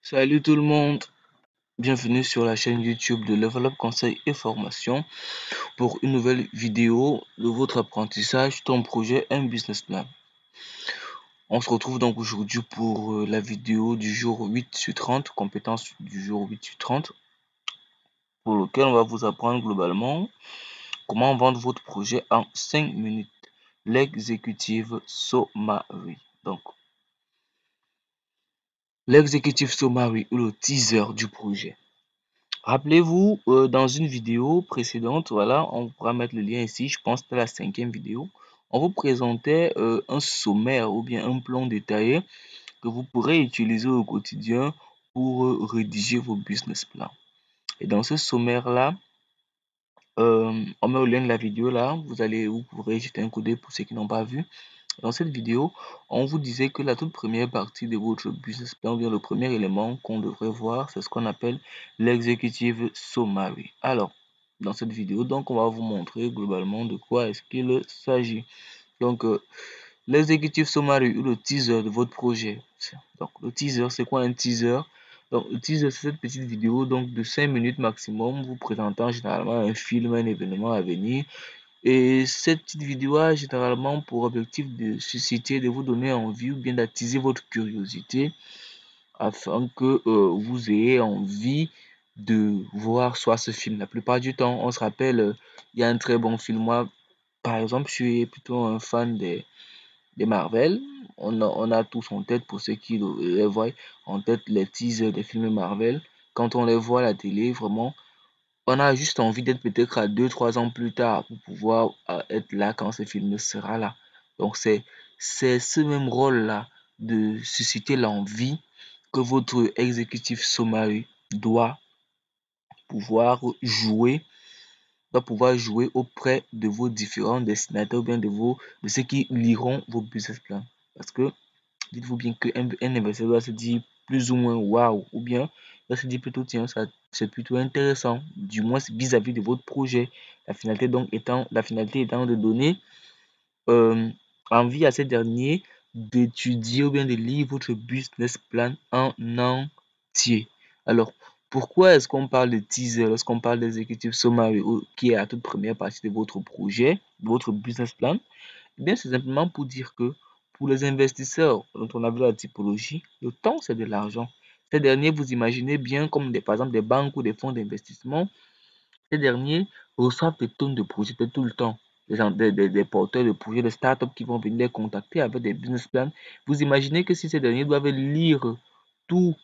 Salut tout le monde, bienvenue sur la chaîne YouTube de Level Up Conseil et Formation pour une nouvelle vidéo de votre apprentissage, ton projet, un business plan. On se retrouve donc aujourd'hui pour la vidéo du jour 8 sur 30, compétences du jour 8 sur 30, pour lequel on va vous apprendre globalement comment vendre votre projet en 5 minutes, l'exécutive summary. Donc, l'exécutive summary ou le teaser du projet. Rappelez-vous, dans une vidéo précédente, voilà, on pourra mettre le lien ici, je pense que c'était la 5e vidéo, on vous présentait un sommaire ou bien un plan détaillé que vous pourrez utiliser au quotidien pour rédiger vos business plans. Et dans ce sommaire-là, on met le lien de la vidéo là, vous pourrez jeter un coup d'œil pour ceux qui n'ont pas vu. Dans cette vidéo, on vous disait que la toute première partie de votre business plan, ou bien le premier élément qu'on devrait voir, c'est ce qu'on appelle l'executive summary. Alors, dans cette vidéo, donc, on va vous montrer globalement de quoi est-ce qu'il s'agit. Donc, l'executive summary ou le teaser de votre projet. Donc, le teaser, c'est quoi un teaser? Donc, le teaser, c'est cette petite vidéo donc, de 5 minutes maximum, vous présentant généralement un film, un événement à venir. Et cette petite vidéo a généralement pour objectif de susciter, de vous donner envie ou bien d'attiser votre curiosité afin que vous ayez envie de voir soit ce film. La plupart du temps, on se rappelle, il y a un très bon film. Moi, par exemple, je suis plutôt un fan des Marvel. On a tous en tête, pour ceux qui les voient, en tête les teasers des films Marvel. Quand on les voit à la télé, vraiment, on a juste envie d'être peut-être à 2-3 ans plus tard pour pouvoir être là quand ce film sera là. Donc c'est ce même rôle-là de susciter l'envie que votre exécutif summary doit pouvoir jouer, auprès de vos différents destinataires ou bien de ceux qui liront vos business plans. Parce que dites-vous bien qu'un investisseur doit se dire plus ou moins waouh, ou bien doit se dire plutôt tiens, ça c'est plutôt intéressant, du moins vis-à-vis de votre projet. La finalité étant de donner euh, envie à ces derniers d'étudier ou bien de lire votre business plan en entier. Alors, pourquoi est-ce qu'on parle de teaser lorsqu'on parle d'executive summary qui est la toute première partie de votre projet, de votre business plan? Eh bien, c'est simplement pour dire que pour les investisseurs dont on a vu la typologie, le temps, c'est de l'argent. Ces derniers, vous imaginez bien comme par exemple des banques ou des fonds d'investissement, ces derniers reçoivent des tonnes de projets tout le temps. Des porteurs de projets, des startups qui vont venir les contacter avec des business plans. Vous imaginez que si ces derniers doivent lire tout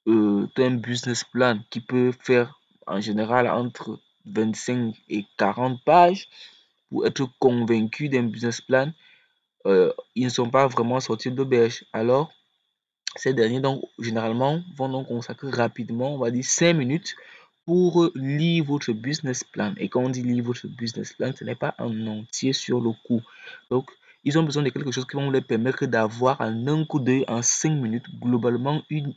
un business plan qui peut faire en général entre 25 et 40 pages pour être convaincu d'un business plan, ils ne sont pas vraiment sortis d'auberge. Alors, ces derniers, donc, généralement, vont donc consacrer rapidement, on va dire 5 minutes, pour lire votre business plan. Et quand on dit lire votre business plan, ce n'est pas en entier sur le coup. Donc, ils ont besoin de quelque chose qui va leur permettre d'avoir en un coup d'œil, en 5 minutes, globalement, une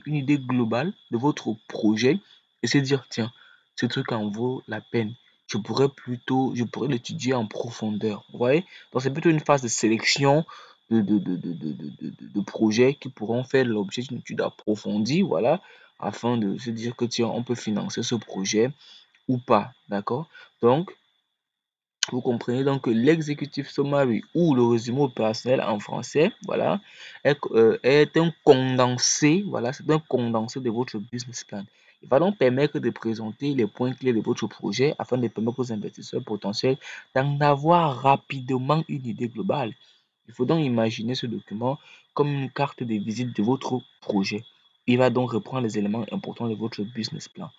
idée globale de votre projet et se dire, tiens, ce truc en vaut la peine. Je pourrais l'étudier en profondeur. Vous voyez? Donc, c'est plutôt une phase de sélection de projets qui pourront faire l'objet d'une étude approfondie, voilà, afin de se dire que tiens, on peut financer ce projet ou pas, d'accord? Donc, vous comprenez donc que l'executive summary ou le résumé opérationnel en français, voilà, est un condensé, voilà, c'est un condensé de votre business plan. Il va donc permettre de présenter les points clés de votre projet afin de permettre aux investisseurs potentiels d'en avoir rapidement une idée globale. Il faut donc imaginer ce document comme une carte de visite de votre projet. Il va donc reprendre les éléments importants de votre business plan.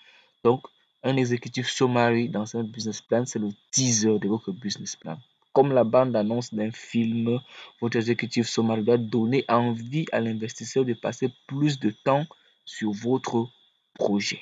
Donc, un executive summary dans un business plan, c'est le teaser de votre business plan. Comme la bande-annonce d'un film, votre executive summary doit donner envie à l'investisseur de passer plus de temps sur votre projet.